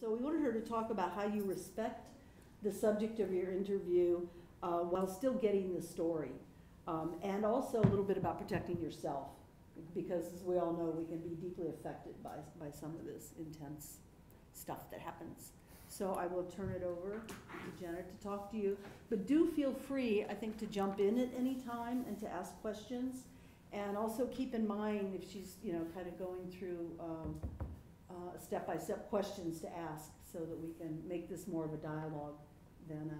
So we wanted her to talk about how you respect the subject of your interview while still getting the story. And also a little bit about protecting yourself, because as we all know, we can be deeply affected by some of this intense stuff that happens. So I will turn it over to Jenna to talk to you. But do feel free, I think, to jump in at any time and to ask questions. And also keep in mind if she's, kind of going through step-by-step questions to ask, so that we can make this more of a dialogue than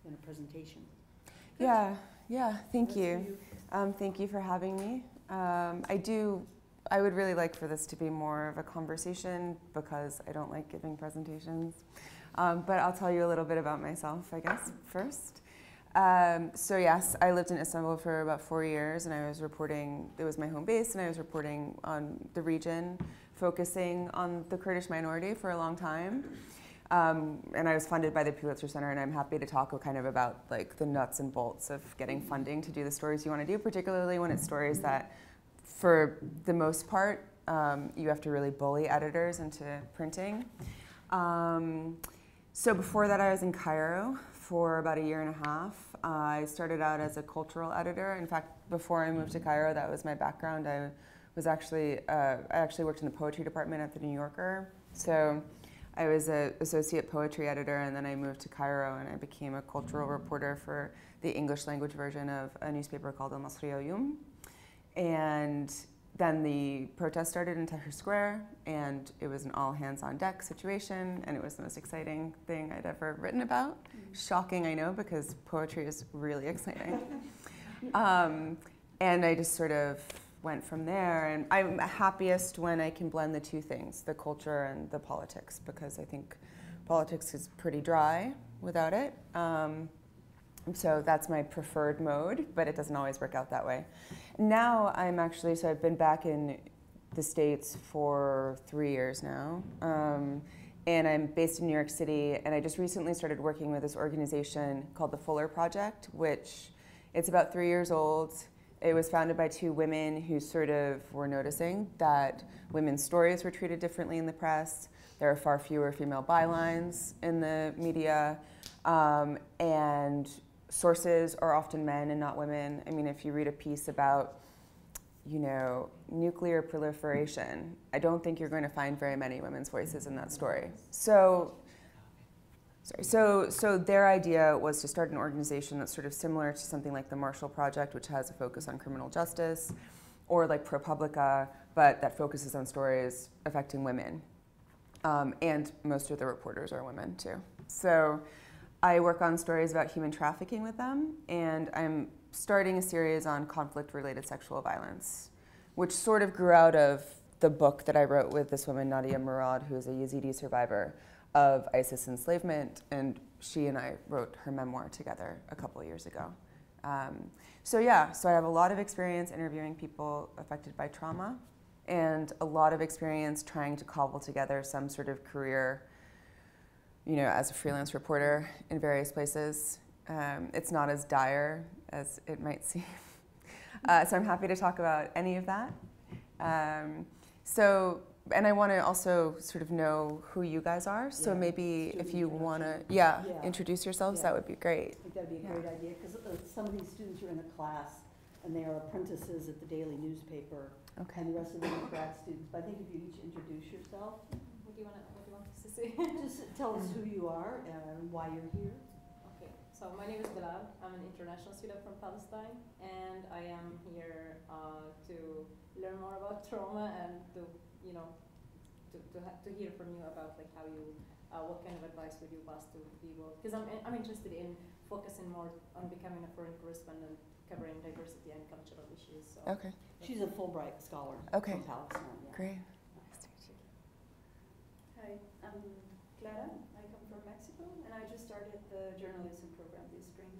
a presentation. Good. Yeah, thank you. Thank you for having me. I would really like for this to be more of a conversation because I don't like giving presentations. But I'll tell you a little bit about myself, I guess, first. So yes, I lived in Istanbul for about 4 years, and I was reporting, it was my home base, and I was reporting on the region, focusing on the Kurdish minority for a long time. And I was funded by the Pulitzer Center, and I'm happy to talk kind of about like the nuts and bolts of getting funding to do the stories you want to do, particularly when it's stories that, for the most part, you have to really bully editors into printing. So before that, I was in Cairo for about 1.5 years. I started out as a cultural editor. In fact, before I moved to Cairo, that was my background. I actually worked in the poetry department at the New Yorker. So I was an associate poetry editor, and then I moved to Cairo, and I became a cultural reporter for the English language version of a newspaper called Al Masri Al-Yawm. And then the protest started in Tahrir Square, and it was an all-hands-on-deck situation, and it was the most exciting thing I'd ever written about. Shocking, I know, because poetry is really exciting. And I just sort of went from there, and I'm happiest when I can blend the two things, the culture and the politics, because I think politics is pretty dry without it. So that's my preferred mode, but it doesn't always work out that way. Now so I've been back in the States for 3 years now, and I'm based in New York City, and I just recently started working with this organization called the Fuller Project, which it's about 3 years old. It was founded by 2 women who sort of were noticing that women's stories were treated differently in the press. There are far fewer female bylines in the media, and sources are often men and not women. I mean, if you read a piece about, nuclear proliferation, I don't think you're going to find very many women's voices in that story. So their idea was to start an organization that's sort of similar to something like the Marshall Project, which has a focus on criminal justice, or like ProPublica, but that focuses on stories affecting women. And most of the reporters are women too. So I work on stories about human trafficking with them, and I'm starting a series on conflict-related sexual violence, which sort of grew out of the book that I wrote with this woman, Nadia Murad, who is a Yazidi survivor of ISIS enslavement, and she and I wrote her memoir together a couple years ago. So I have a lot of experience interviewing people affected by trauma, and a lot of experience trying to cobble together some sort of career as a freelance reporter in various places. It's not as dire as it might seem. So I'm happy to talk about any of that. And I want to also sort of know who you guys are. So maybe if you want to, introduce yourselves, that would be great. I think that would be a great idea, because some of these students are in a class, and they are apprentices at the daily newspaper, and the rest of them are grad students. But I think if you each introduce yourself. What do you want us to say? Just tell us who you are and why you're here. Okay, so my name is Bilal. I'm an international student from Palestine, and I am here to learn more about trauma and to hear from you about like how you, what kind of advice would you pass to people? Because I'm interested in focusing more on becoming a foreign correspondent covering diversity and cultural issues. So okay. She's a Fulbright scholar from Palestine. Yeah. Great. Hi, I'm Clara. I come from Mexico, and I just started the journalism program this spring.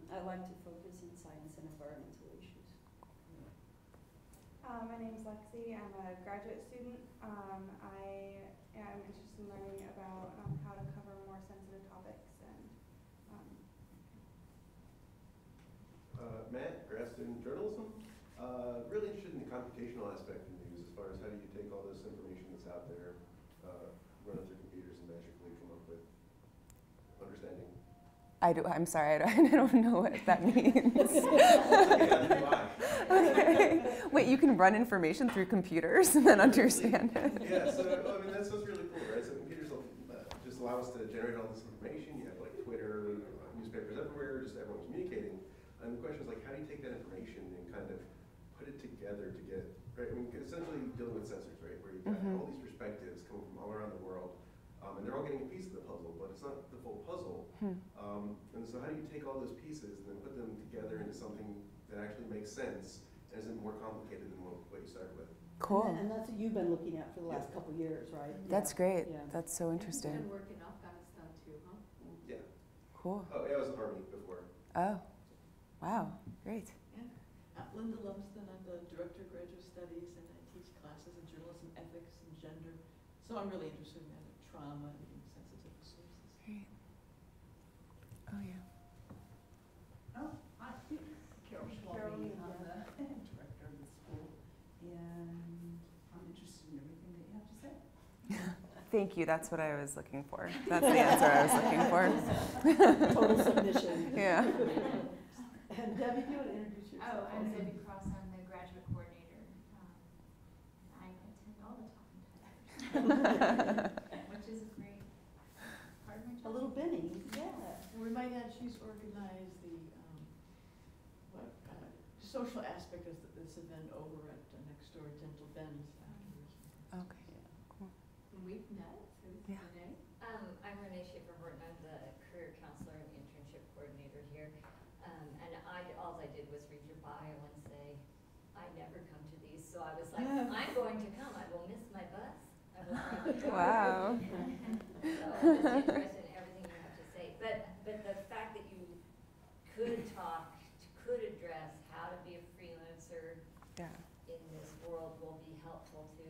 I like to focus in science and environmental issues. My name is Lexi. I'm a graduate student. I am interested in learning about how to cover more sensitive topics. And Matt, grad student in journalism. Really interested in the computational aspect of news, as far as how do you take all this information that's out there, run it through I'm sorry, I don't know what that means. Okay. Wait, you can run information through computers and then understand it? Yeah, so I mean, that's what's really cool, right? So computers will just allow us to generate all this information. You have like Twitter, newspapers everywhere, just everyone communicating. And the question is like, how do you take that information and kind of put it together to get, right? I mean, essentially dealing with sensors, right? Where you've got all these perspectives coming from all around the world. And they're all getting a piece of the puzzle, but it's not the full puzzle. And so how do you take all those pieces and then put them together into something that actually makes sense and isn't more complicated than what you started with? Cool. And that's what you've been looking at for the last couple of years, right? That's great. Yeah. That's so interesting. And work in Afghanistan too, huh? Yeah. Cool. Oh, yeah, I was in the Army before. Oh, wow, great. Linda Lumsden, I'm the Director of Graduate Studies, and I teach classes in journalism, ethics, and gender. So I'm really interested in that, trauma and being sensitive to sources. Great. Oh, yeah. Oh, hi. Carol Schwalbe, I'm the director of the school, and I'm interested in everything that you have to say. Thank you, that's what I was looking for. That's the answer I was looking for. Total submission. Yeah. And Debbie, do you want to introduce yourself? Oh, I'm Debbie Cross. I'm the graduate coordinator. I attend all the talking tires, which is a great part of my job. A little Benny, yeah. And we might add, she's organized the social aspect of this event over at Next Door Dental Bend afterwards. Okay, cool. We've met through Yeah. Renee. I'm Renee Schaefer-Horton. I'm the career counselor and internship coordinator here. And all I did was read your bio and say, I never come to these. So I was like, I'm going to come. I will miss my bus. I will drive the car. Wow. So I'm just interested in everything you have to say. But the fact that you could address how to be a freelancer in this world will be helpful to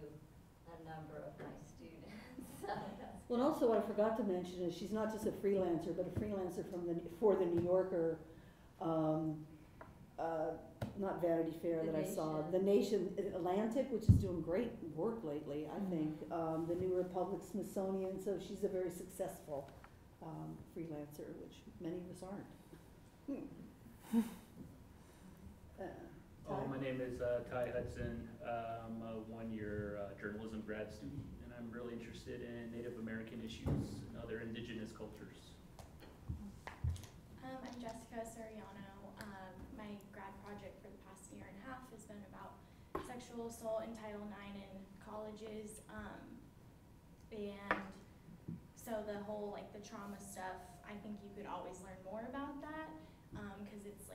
a number of my students. Well, and also what I forgot to mention is she's not just a freelancer, but a freelancer for the New Yorker, not Vanity Fair that I saw, The Nation, Atlantic, which is doing great work lately, I think, the New Republic, Smithsonian, so she's a very successful freelancer, which many of us aren't. My name is Ty Hudson. I'm a one-year journalism grad student, and I'm really interested in Native American issues and other indigenous cultures. I'm Jessica Soriano. My grad project for the past year and a half has been about sexual assault in Title IX in colleges. And so the whole, the trauma stuff, I think you could always learn more about that, because it's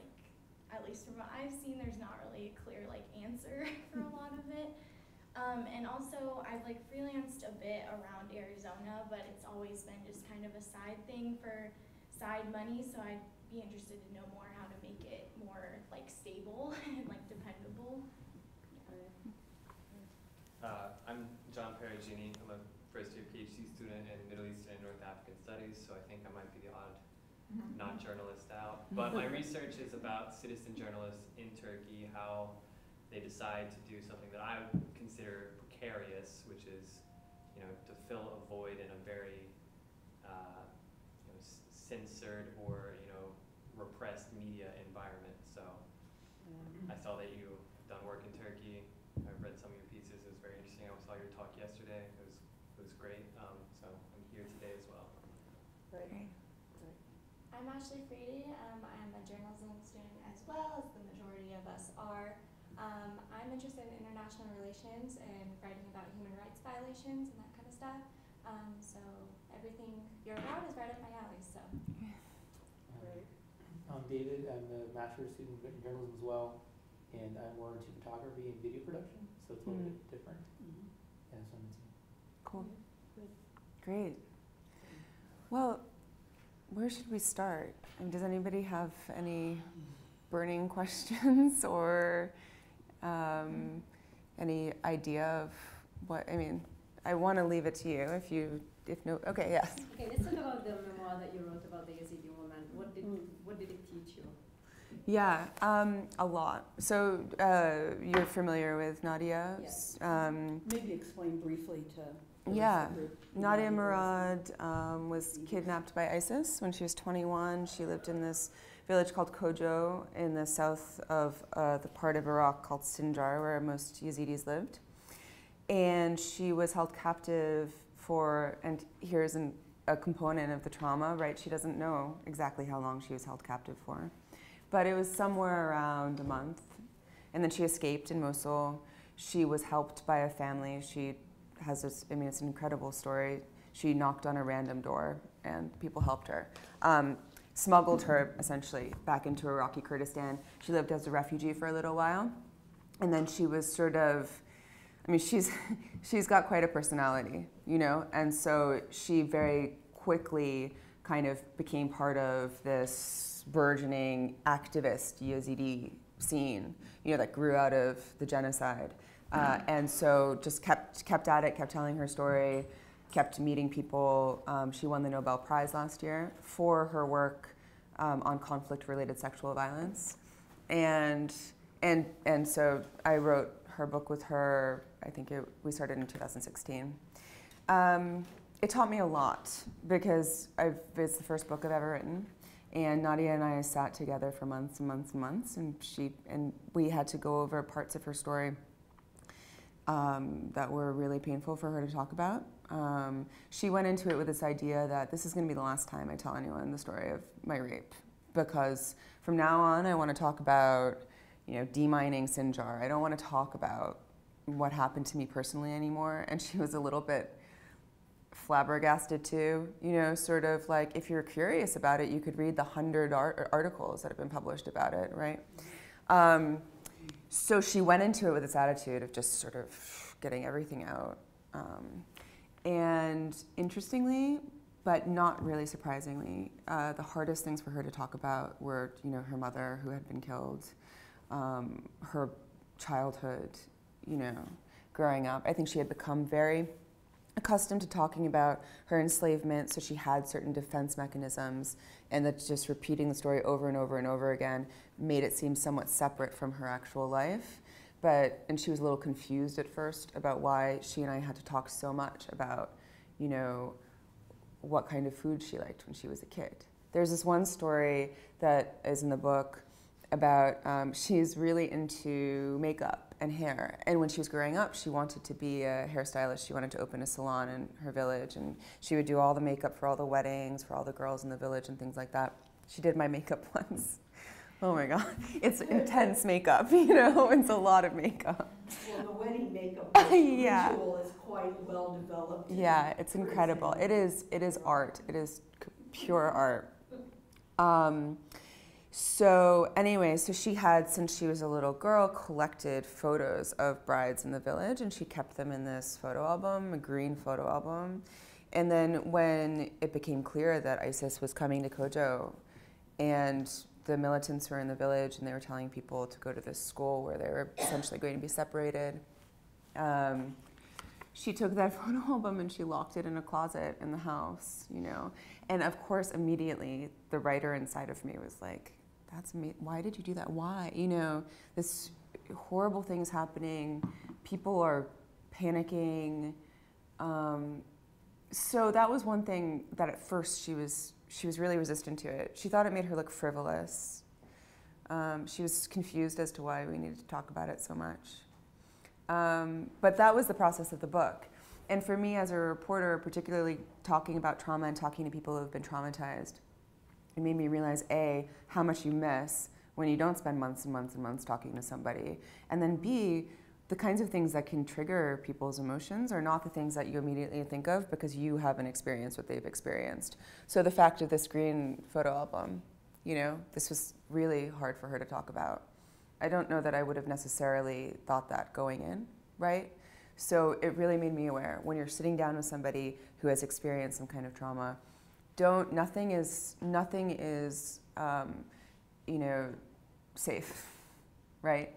at least from what I've seen, there's not really a clear answer for a lot of it. And also I've freelanced a bit around Arizona, but it's always been just kind of a side thing for side money, so I'd be interested to know more how to make it more stable and dependable. I'm John Perugini. I'm a first-year PhD student in Middle Eastern and North African Studies, so I think I might be the odd not journalist out. But my research is about citizen journalists in Turkey, how they decide to do something that I would consider precarious, which is, to fill a void in a very censored or repressed media environment. So I saw that you've done work in Turkey. I've read some of your pieces. It was very interesting. I saw your talk yesterday. It was great. So I'm here today as well. Right. I'm Ashley Frady. I'm a journalism student as well, as the majority of us are. I'm interested in international relations and writing about human rights violations and that kind of stuff. So everything you're about is right up my alley. So. I'm David. I'm a master's student in journalism as well, and I'm more into photography and video production, so it's a little bit different. Yeah, so I'm into. Cool. Great. Well, where should we start? Does anybody have any burning questions or any idea of what? I want to leave it to you. Okay, yes. Okay, let's talk about the memoir that you wrote about the Yazidi woman. What did it teach you? Yeah, a lot. So you're familiar with Nadia? Yes. Maybe explain briefly the rest Yeah. of the group? Nadia Murad was kidnapped by ISIS when she was 21. She lived in this village called Kojo in the south of the part of Iraq called Sinjar, where most Yazidis lived. And she was held captive for, and here's a component of the trauma, right? She doesn't know exactly how long she was held captive for. But it was somewhere around a month. And then she escaped in Mosul. She was helped by a family. She has this, I mean, it's an incredible story. She knocked on a random door and people helped her. Smuggled her essentially back into Iraqi Kurdistan. She lived as a refugee for a little while. And then she was sort of, I mean, she's got quite a personality, you know? And so she very quickly kind of became part of this burgeoning activist Yazidi scene, you know, that grew out of the genocide. And so just kept at it, kept telling her story, kept meeting people. She won the Nobel Prize last year for her work on conflict-related sexual violence. And so I wrote her book with her, I think we started in 2016. It taught me a lot because it's the first book I've ever written. And Nadia and I sat together for months and months and months, and we had to go over parts of her story that were really painful for her to talk about. She went into it with this idea that this is going to be the last time I tell anyone the story of my rape, because from now on I want to talk about, you know, demining Sinjar. I don't want to talk about what happened to me personally anymore. And she was a little bit flabbergasted too, you know, sort of like, if you're curious about it, you could read the 100 articles that have been published about it, right? So she went into it with this attitude of just sort of getting everything out. And interestingly, but not really surprisingly, the hardest things for her to talk about were, you know, her mother who had been killed, her childhood, you know, growing up. I think she had become very accustomed to talking about her enslavement, so she had certain defense mechanisms, and that just repeating the story over and over and over again made it seem somewhat separate from her actual life. And she was a little confused at first about why she and I had to talk so much about, you know, what kind of food she liked when she was a kid. There's this one story that is in the book about, she's really into makeup and hair. And when she was growing up, she wanted to be a hairstylist. She wanted to open a salon in her village, and she would do all the makeup for all the weddings, for all the girls in the village and things like that. She did my makeup once. Oh my God. It's intense makeup, you know, it's a lot of makeup. Well, the wedding makeup yeah. ritual is quite well developed. Yeah, it's incredible. It is art. It is pure art. So anyway, so she had, since she was a little girl, collected photos of brides in the village, and she kept them in this photo album, a green photo album. And then when it became clear that ISIS was coming to Kojo, and the militants were in the village, and they were telling people to go to this school where they were essentially going to be separated, she took that photo album and she locked it in a closet in the house, you know. And of course, immediately, the writer inside of me was like, that's me. Why did you do that? Why? You know, this horrible thing is happening. People are panicking. So that was one thing that at first she was really resistant to it. She thought it made her look frivolous. She was confused as to why we needed to talk about it so much. But that was the process of the book. And for me as a reporter, particularly talking about trauma and talking to people who have been traumatized, it made me realize, A, how much you miss when you don't spend months and months and months talking to somebody. And then B, the kinds of things that can trigger people's emotions are not the things that you immediately think of because you haven't experienced what they've experienced. So the fact of this green photo album, you know, this was really hard for her to talk about. I don't know that I would have necessarily thought that going in, right? So it really made me aware when you're sitting down with somebody who has experienced some kind of trauma, nothing is, you know, safe, right?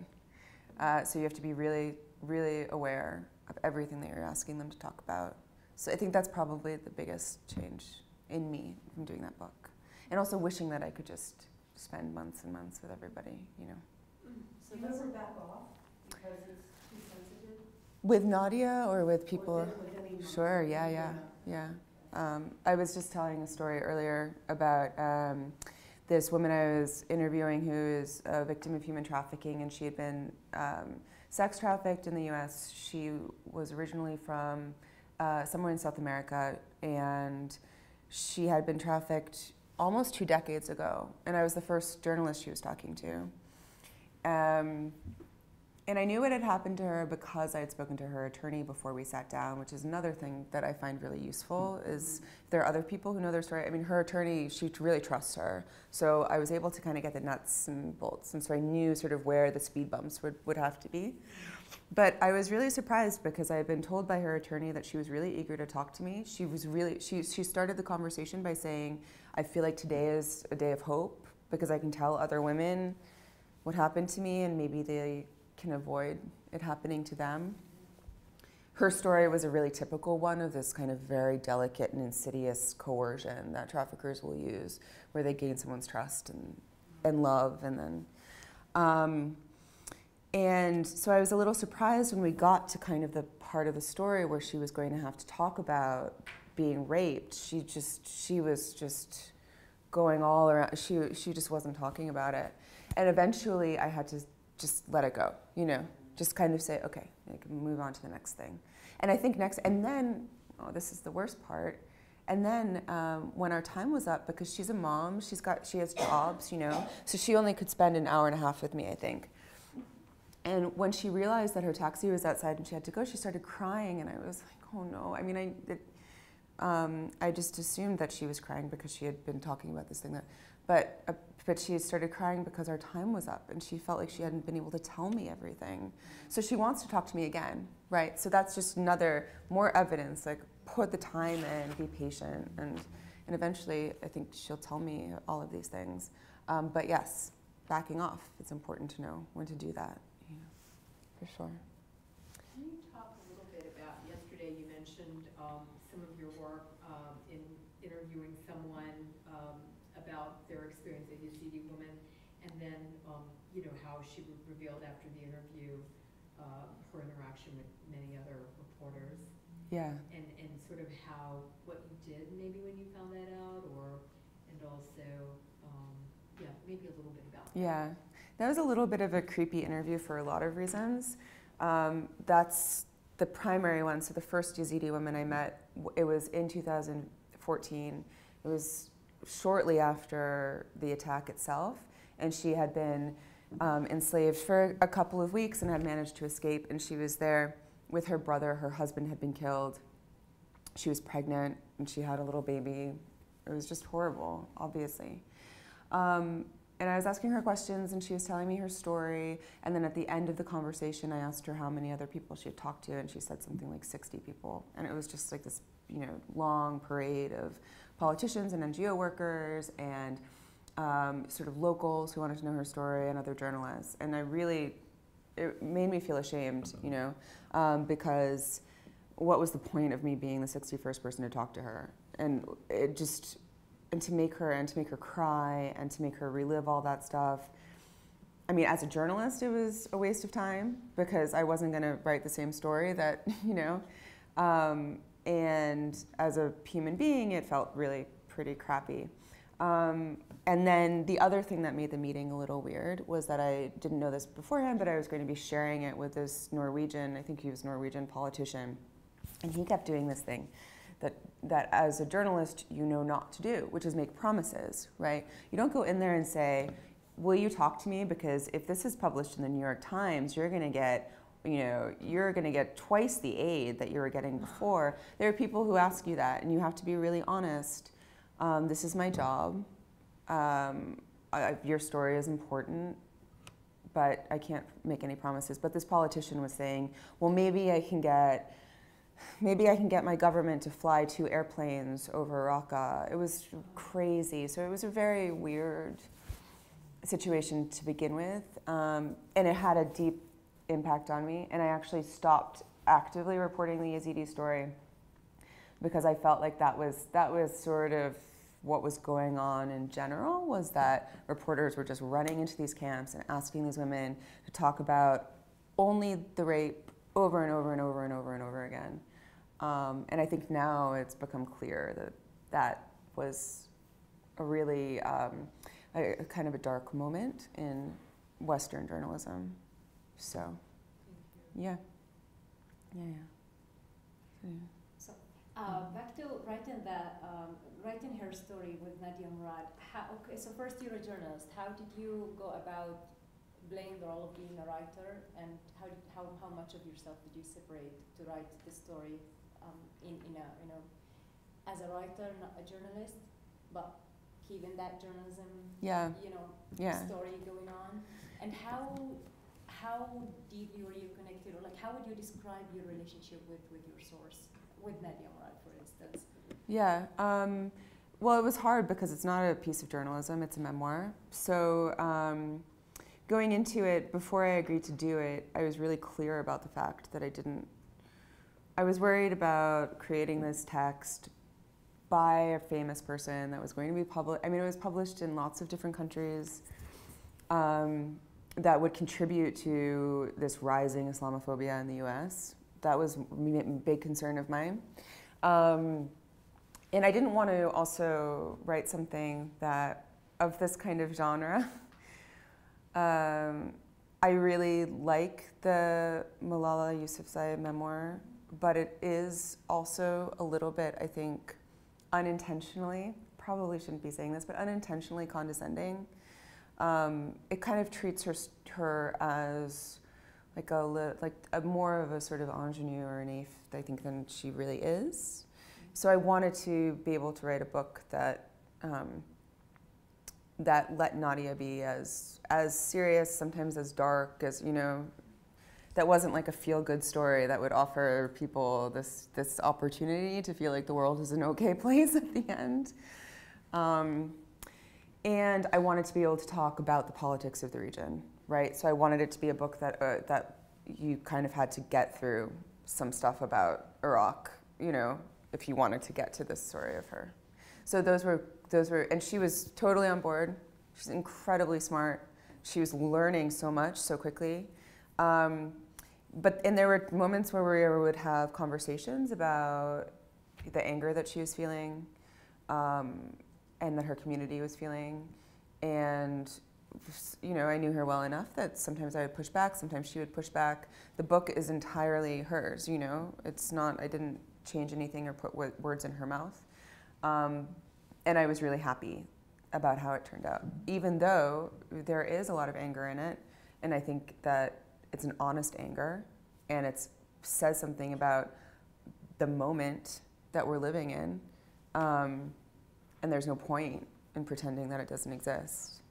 So you have to be really, really aware of everything that you're asking them to talk about. So I think that's probably the biggest change in me from doing that book. And also wishing that I could just spend months and months with everybody, you know. So do you ever back off because it's too sensitive? With Nadia or with people? With any mom. Sure, yeah. I was just telling a story earlier about this woman I was interviewing who is a victim of human trafficking, and she had been sex trafficked in the US. She was originally from somewhere in South America, and she had been trafficked almost 2 decades ago, and I was the first journalist she was talking to. And I knew what had happened to her because I had spoken to her attorney before we sat down, which is another thing that I find really useful, is if there are other people who know their story. I mean, her attorney, she really trusts her. So I was able to kind of get the nuts and bolts, and so I knew sort of where the speed bumps would have to be. But I was really surprised because I had been told by her attorney that she was really eager to talk to me. She started the conversation by saying, I feel like today is a day of hope because I can tell other women what happened to me and maybe they can avoid it happening to them. Her story was a really typical one of this kind of very delicate and insidious coercion that traffickers will use, where they gain someone's trust and love, and then and so I was a little surprised when we got to kind of the part of the story where she was going to have to talk about being raped. She was just going all around. She just wasn't talking about it, and eventually I had to just let it go, you know, just kind of say, okay, I can move on to the next thing. And I think and then, this is the worst part, and then when our time was up, because she's a mom, she has jobs, you know, so she only could spend an hour and a half with me, I think. And when she realized that her taxi was outside and she had to go, she started crying, and I was like, oh no. I mean, I just assumed that she was crying because she had been talking about this thing, but she started crying because our time was up, and she felt like she hadn't been able to tell me everything. So she wants to talk to me again, right? So that's just more evidence, like put the time in, be patient, and eventually I think she'll tell me all of these things. But yes, backing off, it's important to know when to do that, you know, for sure. Can you talk a little bit about, yesterday you mentioned some of your work in interviewing someone about their experience as a Yazidi woman, and then you know, how she revealed after the interview her interaction with many other reporters. Yeah. And sort of what you did maybe when you found that out, and also yeah, maybe a little bit about that. Yeah, that was a little bit of a creepy interview for a lot of reasons. That's the primary one. So the first Yazidi woman I met, it was in 2014. It was shortly after the attack itself, and she had been enslaved for a couple of weeks and had managed to escape, and she was there with her brother. Her husband had been killed. She was pregnant, and she had a little baby. It was just horrible, obviously. And I was asking her questions, and she was telling me her story, and then at the end of the conversation I asked her how many other people she had talked to, and she said something like 60 people. And it was just like this, you know, long parade of politicians and NGO workers and sort of locals who wanted to know her story and other journalists. And it made me feel ashamed, you know, because what was the point of me being the 61st person to talk to her? And to make her cry and to make her relive all that stuff. I mean, as a journalist, it was a waste of time because I wasn't going to write the same story that, you know, and as a human being, it felt really pretty crappy. And then the other thing that made the meeting a little weird was that I didn't know this beforehand, but I was going to be sharing it with this Norwegian, I think he was a Norwegian politician, and he kept doing this thing that as a journalist you know not to do, which is make promises, right? You don't go in there and say, will you talk to me? Because if this is published in the New York Times, you're going to get, you know, you're going to get twice the aid that you were getting before. There are people who ask you that, and you have to be really honest. This is my job. Your story is important, but I can't make any promises. But this politician was saying, well, maybe I can get my government to fly 2 airplanes over Raqqa. It was crazy. So it was a very weird situation to begin with. And it had a deep impact on me. And I actually stopped actively reporting the Yazidi story because I felt like that was sort of what was going on in general, was that reporters were just running into these camps and asking these women to talk about only the rape over and over and over and over and over again. And I think now it's become clear that that was a really a kind of a dark moment in Western journalism. So, yeah. So, back to writing her story with Nadia Murad. Okay, so first you're a journalist. How did you go about playing the role of being a writer, and how much of yourself did you separate to write the story as a writer, not a journalist, but keeping that journalism, story going on? And how deeply were you connected, or like how would you describe your relationship with your source, with Nadia Murad, for instance? Yeah. Well, it was hard because it's not a piece of journalism, it's a memoir. So going into it, before I agreed to do it, I was really clear about the fact that I was worried about creating this text by a famous person that was going to be published. I mean, it was published in lots of different countries that would contribute to this rising Islamophobia in the US. That was a big concern of mine. And I didn't want to also write something that, of this kind of genre. I really like the Malala Yousafzai memoir, but it is also a little bit, I think, unintentionally, probably shouldn't be saying this, but unintentionally condescending. It kind of treats her as like a more of a sort of ingenue or a naif, I think, than she really is. So I wanted to be able to write a book that that let Nadia be as serious, sometimes as dark, as, you know, that wasn't like a feel-good story that would offer people this opportunity to feel like the world is an okay place at the end. And I wanted to be able to talk about the politics of the region, right? So I wanted it to be a book that you kind of had to get through some stuff about Iraq, you know, if you wanted to get to this story of her. So those were, and she was totally on board. She's incredibly smart. She was learning so much so quickly. And there were moments where we would have conversations about the anger that she was feeling, and that her community was feeling. And, you know, I knew her well enough that sometimes I would push back, sometimes she would push back. The book is entirely hers, you know? It's not, I didn't change anything or put words in her mouth. And I was really happy about how it turned out, even though there is a lot of anger in it. And I think that it's an honest anger, and it says something about the moment that we're living in. And there's no point in pretending that it doesn't exist.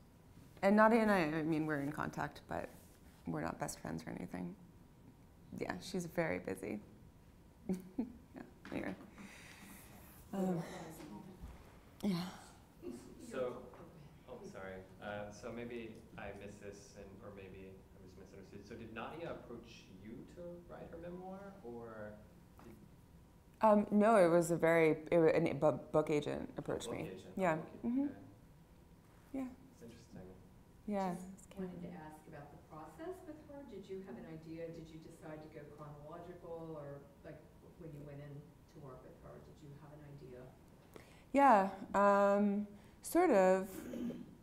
And Nadia and I mean, we're in contact, but we're not best friends or anything. Yeah, she's very busy. Yeah, anyway. Yeah. So, sorry. So maybe I missed this, or maybe I was misunderstood. So did Nadia approach you to write her memoir, or? No, it was a book agent approached me. Agent. Yeah. Okay. Yeah. It's interesting. Yeah. Just wanted to ask about the process with her. Did you have an idea? Did you decide to go chronological, or like when you went in to work with her, did you have an idea? Yeah, sort of.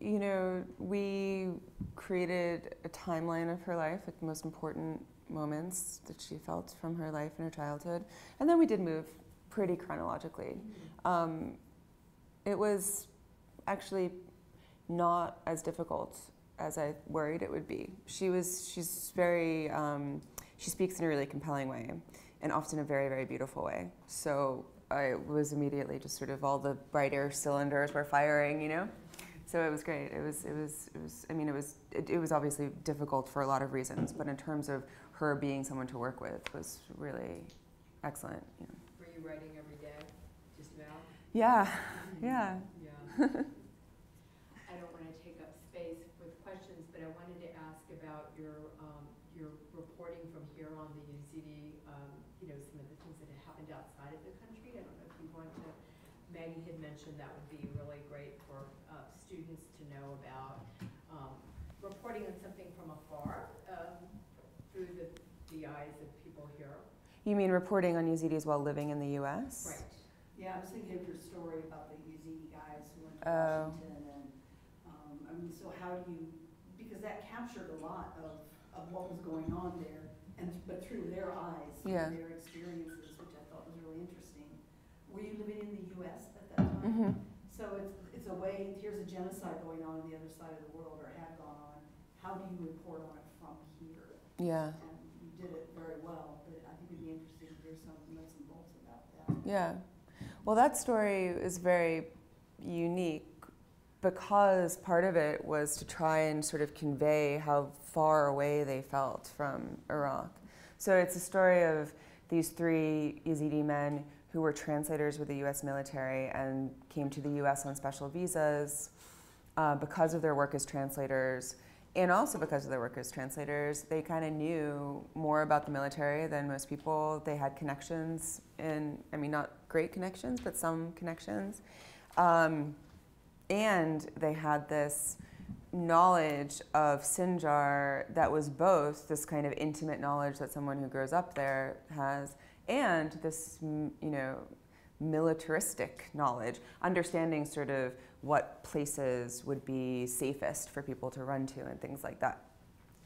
You know, we created a timeline of her life at the most important moments that she felt from her life and her childhood. And then we did move pretty chronologically. It was actually not as difficult as I worried it would be. She's very, she speaks in a really compelling way, and often a very, very beautiful way. So I was immediately just sort of, all the brighter cylinders were firing, you know? So it was great. It was obviously difficult for a lot of reasons, but in terms of her being someone to work with was really excellent. You know. Were you writing every day, just about? Yeah, yeah. Yeah. I don't want to take up space with questions, but I wanted to ask about your reporting from here on the Yazidi, you know, some of the things that have happened outside of the country. I don't know if you want to, Maggie had mentioned that would be really great for students to know about reporting on something from afar through the eyes of people You mean reporting on Yazidis while living in the U.S.? Right. Yeah, I was thinking of your story about the Yazidi guys who went to Oh. Washington, and I mean, so how do you? Because that captured a lot of what was going on there, but through their eyes, Yeah. through their experiences, which I thought was really interesting. Were you living in the U.S. at that time? Mm-hmm. So it's a way. Here's a genocide going on the other side of the world, or had gone on. How do you report on it from here? Yeah. And you did it very well, but I think it'd be interesting to hear some nuts and bolts about that. Yeah. Well, that story is very unique because part of it was to try and sort of convey how far away they felt from Iraq. So it's a story of these 3 Yazidi men who were translators with the U.S. military and came to the U.S. on special visas because of their work as translators. And also because of their work as translators, they kind of knew more about the military than most people. They had connections in, I mean, not great connections, but some connections. And they had this knowledge of Sinjar that was both this kind of intimate knowledge that someone who grows up there has, and this, militaristic knowledge, understanding sort of what places would be safest for people to run to and things like that.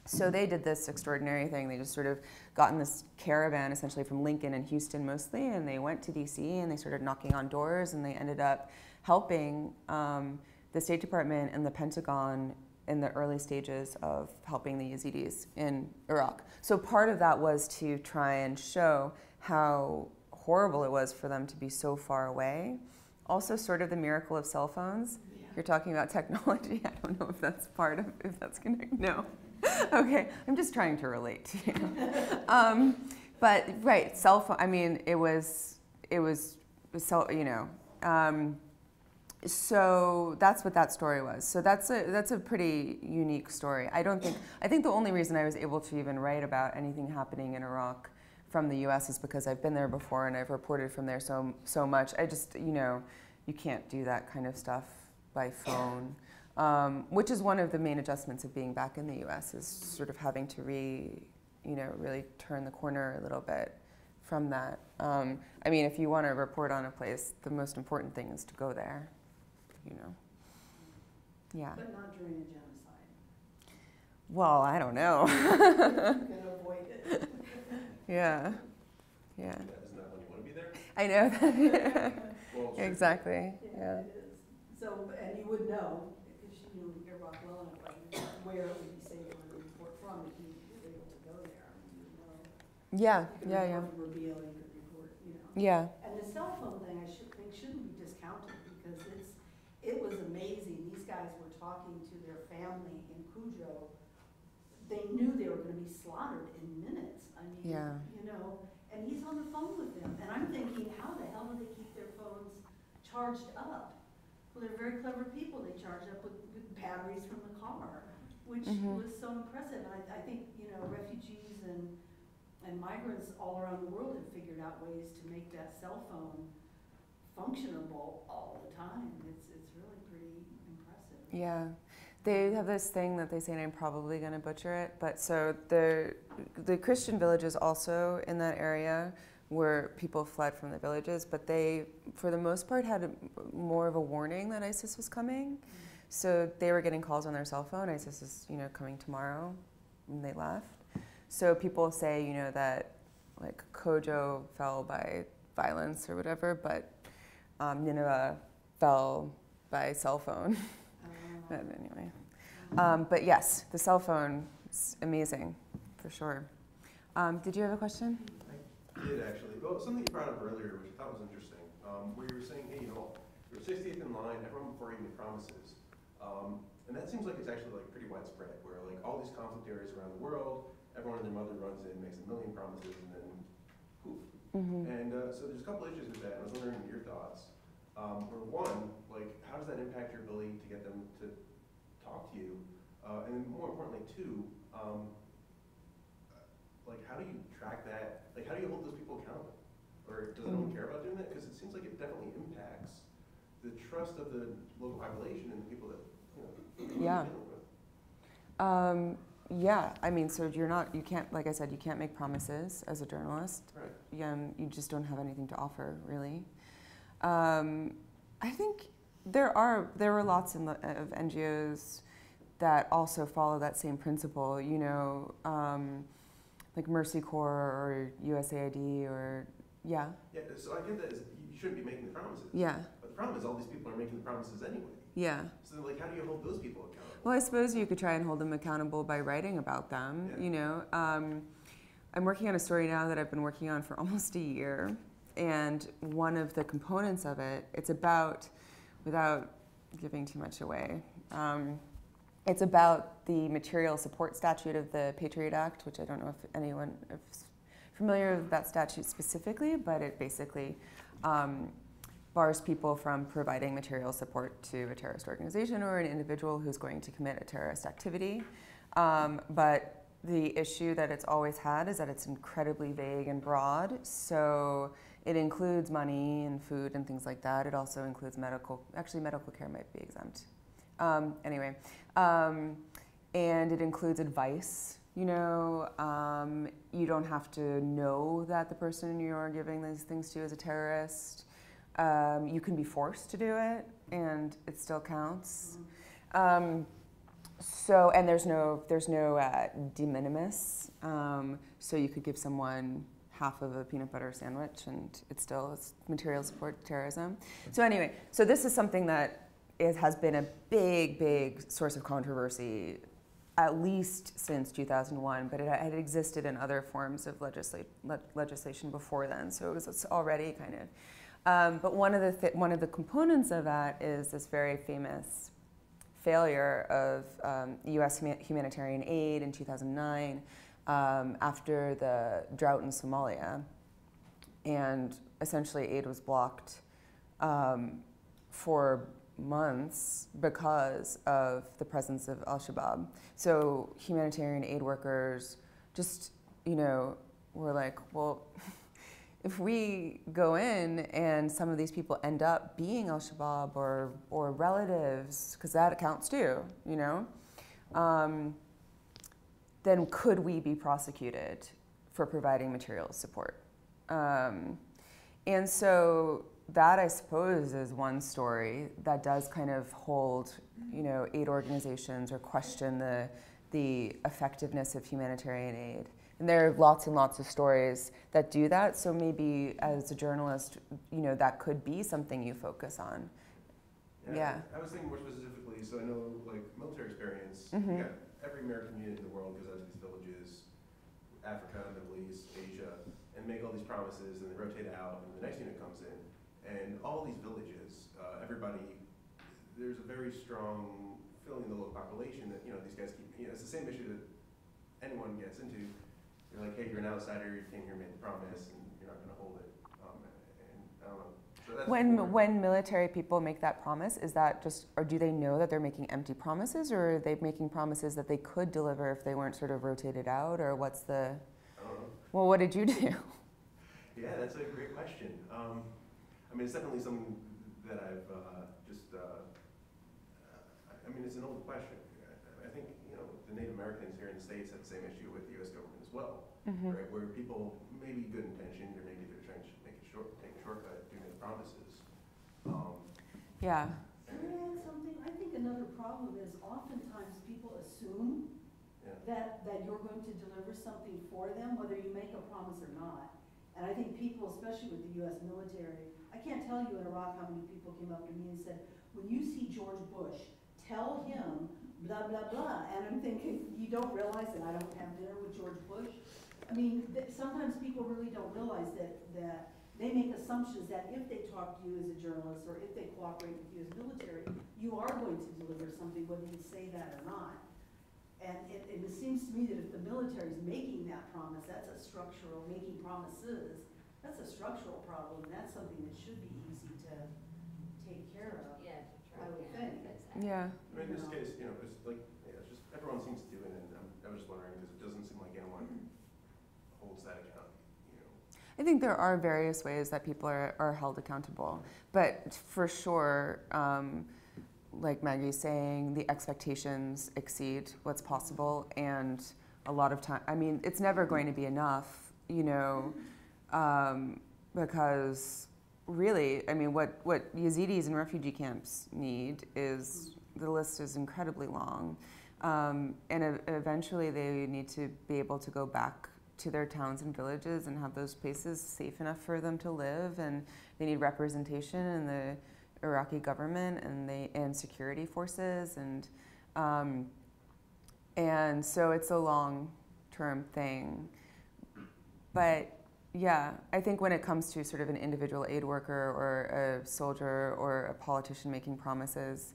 So they did this extraordinary thing. They just sort of got in this caravan, essentially from Lincoln and Houston mostly, and they went to DC and they started knocking on doors, and they ended up helping the State Department and the Pentagon in the early stages of helping the Yazidis in Iraq. So part of that was to try and show how horrible it was for them to be so far away. Also sort of the miracle of cell phones. Yeah. You're talking about technology. I don't know if that's part of, if that's gonna, no. Okay, I'm just trying to relate to you. But right, cell phone, I mean, it was so, so that's what that story was. So that's a pretty unique story. I think the only reason I was able to even write about anything happening in Iraq from the US is because I've been there before and I've reported from there so much. I just, you can't do that kind of stuff by phone, which is one of the main adjustments of being back in the US is sort of having to really turn the corner a little bit from that. I mean, if you want to report on a place, the most important thing is to go there, Yeah. But not during a genocide. Well, I don't know. You can avoid it. Yeah. Isn't that when you want to be there? I know that. Well, exactly. Yeah. It is. So, and you would know, if you knew Iraq well enough, where it would be safe to report from if you were able to go there. You would know. Yeah. You could report from Reveal, you could report, Yeah. And the cell phone thing, I think shouldn't be discounted because it was amazing. These guys were talking to their family in Cujo. They knew they were going to be slaughtered in minutes. I mean, and he's on the phone with them. And I'm thinking, how the hell do they keep their phones charged up? Well, they're very clever people. They charge up with batteries from the car, which was so impressive. And I think, refugees and migrants all around the world have figured out ways to make that cell phone functionable all the time. It's really pretty impressive. Yeah. They have this thing that they say, and I'm probably going to butcher it, but so the Christian villages also in that area where people fled from the villages, but they, for the most part, had more of a warning that ISIS was coming. So they were getting calls on their cell phone, ISIS is, coming tomorrow, and they left. So people say, that like Kojo fell by violence or whatever, but Nineveh fell by cell phone. But anyway, but yes, the cell phone is amazing, for sure. Did you have a question? I did actually. Well, something you brought up earlier, which I thought was interesting, where you were saying, hey, you're 60th in line, everyone before you make promises. And that seems like it's actually pretty widespread, where all these conflict areas around the world, everyone and their mother runs in, makes a million promises, and then poof. And so there's a couple issues with that, and I was wondering your thoughts. Or one, how does that impact your ability to get them to talk to you? And then more importantly, two, how do you track that? How do you hold those people accountable? Or does anyone care about doing that? Because it seems like it definitely impacts the trust of the local population and the people that you're dealing with. Yeah, I mean, so you can't, like I said, you can't make promises as a journalist. Right. You just don't have anything to offer, really. I think there were lots of NGOs that also follow that same principle, you know, like Mercy Corps or USAID or, yeah. Yeah, so I get that you shouldn't be making the promises. Yeah. But the problem is all these people are making the promises anyway. Yeah. So like, how do you hold those people accountable? Well, I suppose you could try and hold them accountable by writing about them, you know. I'm working on a story now that I've been working on for almost a year. And one of the components of it, it's about, without giving too much away, it's about the material support statute of the Patriot Act, which I don't know if anyone is familiar with that statute specifically, but it basically bars people from providing material support to a terrorist organization or an individual who's going to commit a terrorist activity. But the issue that it's always had is that it's incredibly vague and broad. So it includes money and food and things like that. It also includes medical care might be exempt. Anyway, and it includes advice. You know, you don't have to know that the person you're giving these things to is a terrorist. You can be forced to do it, and it still counts. So, and there's no de minimis. So you could give someone half of a peanut butter sandwich, and it's material support to terrorism. So anyway, so this is something that has been a big source of controversy, at least since 2001, but it had existed in other forms of legislation before then. So it's already kind of. But one of the components of that is this very famous failure of U.S. humanitarian aid in 2009 after the drought in Somalia, and essentially aid was blocked for months because of the presence of al-Shabaab. So humanitarian aid workers just, you know, were like, well, if we go in and some of these people end up being al-Shabaab or relatives, because that counts too, you know, then could we be prosecuted for providing material support? And so that, I suppose, is one story that does kind of hold, you know, aid organizations or question the effectiveness of humanitarian aid. And there are lots and lots of stories that do that. So maybe as a journalist, you know, that could be something you focus on. Yeah. I was thinking more specifically, so I know like military experience, Mm-hmm. Every American unit in the world goes out to these villages, Africa, Middle East, Asia, and make all these promises, and they rotate out, and the next unit comes in. And all these villages, there's a very strong feeling in the local population that, you know, these guys keep, you know, it's the same issue that anyone gets into. You're like, hey, you're an outsider, you came here, made the promise, and you're not going to hold it. And I don't know. So that's when military people make that promise, is that just, or do they know that they're making empty promises, or are they making promises that they could deliver if they weren't sort of rotated out, or what's the? I don't know. Well, what did you do? Yeah, that's a great question. I mean, it's definitely something that I've I mean, it's an old question. I think, you know, the Native Americans here in the States have the same issue with the U.S. government as well, right? Where people, maybe good intentioned, or maybe they're trying to take a shortcut, do make promises. Yeah. Can I add something? I think another problem is oftentimes people assume that you're going to deliver something for them, whether you make a promise or not. And I think people, especially with the U.S. military, I can't tell you in Iraq how many people came up to me and said, when you see George Bush, tell him blah, blah, blah. And I'm thinking, you don't realize that I don't have dinner with George Bush? I mean, sometimes people really don't realize that they make assumptions that if they talk to you as a journalist or if they cooperate with you as military, you are going to deliver something, whether you say that or not. And it seems to me that if the military is making that promise, that's a structural, making promises, that's a structural problem. That's something that should be easy to take care of, I would think. Yeah. I mean, in this case, you know, it's like, it's just, everyone seems to do it, and I was just wondering, because it doesn't seem like anyone holds that account, you know. I think there are various ways that people are held accountable, but for sure, like Maggie's saying, the expectations exceed what's possible, and a lot of time, I mean, it's never going to be enough, you know, because really, I mean, what Yazidis in refugee camps need is, the list is incredibly long, and eventually they need to be able to go back to their towns and villages and have those places safe enough for them to live, and they need representation in the Iraqi government and security forces, and so it's a long-term thing. But yeah, I think when it comes to sort of an individual aid worker or a soldier or a politician making promises,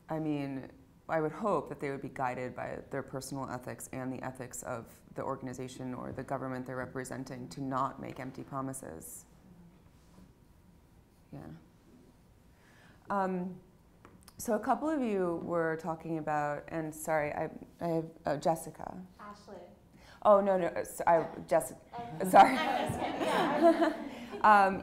I mean, I would hope that they would be guided by their personal ethics and the ethics of the organization or the government they're representing to not make empty promises. Yeah. So a couple of you were talking about, and sorry, I have Jessica. Ashley. Oh, no, Jessica, sorry.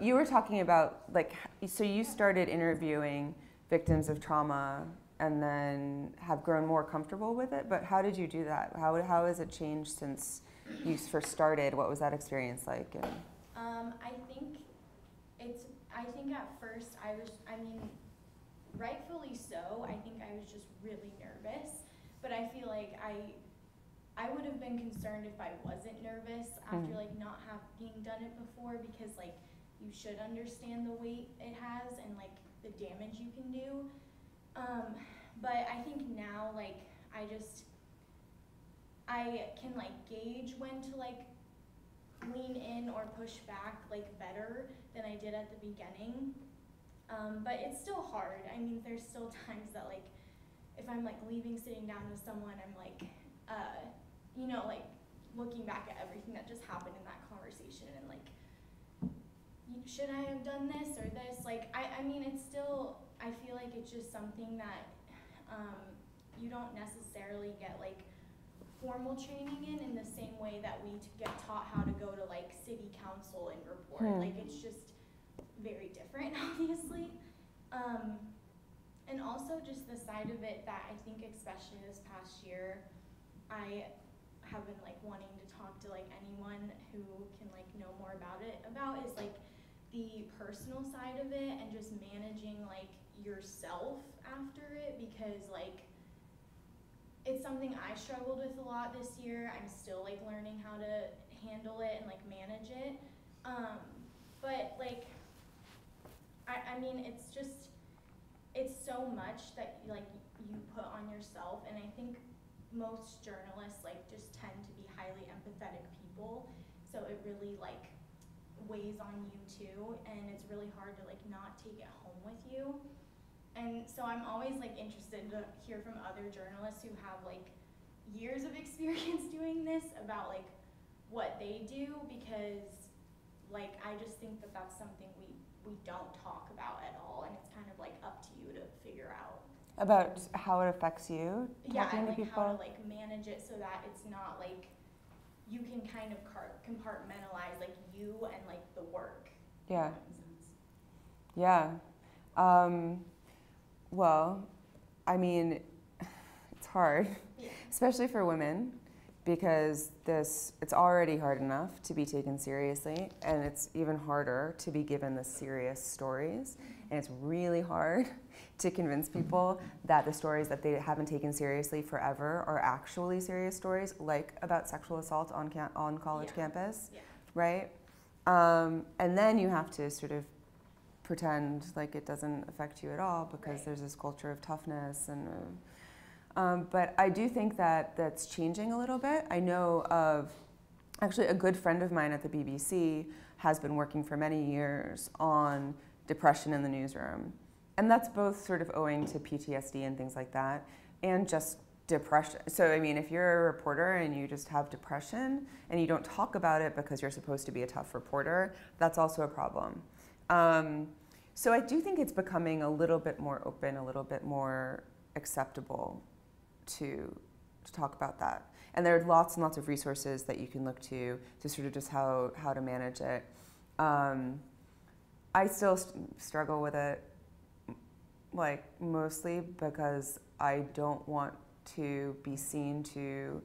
You were talking about, like, so you started interviewing victims of trauma and then have grown more comfortable with it, but how did you do that? How has it changed since you first started? What was that experience like? I think at first rightfully so, I think I was just really nervous, but I feel like I would have been concerned if I wasn't nervous after like not having done it before, because like you should understand the weight it has and like the damage you can do. But I think now like I can like gauge when to like lean in or push back like better than I did at the beginning. But it's still hard. I mean, there's still times that like if I'm like sitting down with someone, I'm like, you know, like looking back at everything that just happened in that conversation and like, should I have done this or this? Like, I mean, it's still, I feel like it's just something that you don't necessarily get like formal training in the same way that we get taught how to go to like city council and report. Like, it's just very different, obviously. And also just the side of it that I think especially this past year, I have been like wanting to talk to like anyone who can like know more about is like the personal side of it and just managing like yourself after it, because like it's something I struggled with a lot this year. I'm still like learning how to handle it and like manage it. But like, I mean, it's so much that like you put on yourself, and I think most journalists like just tend to be highly empathetic people, so it really like weighs on you too, and it's really hard to like not take it home with you. And so I'm always like interested to hear from other journalists who have like years of experience doing this about like what they do, because like I just think that that's something we don't talk about at all, and it's kind of like up to you to figure out. About how it affects you? Yeah, and like how to like manage it so that it's not like you can kind of compartmentalize like you and like the work. Yeah. Yeah. Well, I mean, it's hard, especially for women, because it's already hard enough to be taken seriously, and it's even harder to be given the serious stories, and it's really hard to convince people that the stories that they haven't taken seriously forever are actually serious stories, like about sexual assault on college campus, right? And then you have to sort of pretend like it doesn't affect you at all, because there's this culture of toughness and but I do think that that's changing a little bit. I know of actually a good friend of mine at the BBC has been working for many years on depression in the newsroom. And that's both sort of owing to PTSD and things like that, and just depression. So, I mean, if you're a reporter and you just have depression and you don't talk about it because you're supposed to be a tough reporter, that's also a problem. So I do think it's becoming a little bit more open, a little bit more acceptable to talk about that. And there are lots and lots of resources that you can look to sort of just how to manage it. I still struggle with it like mostly because I don't want to be seen to,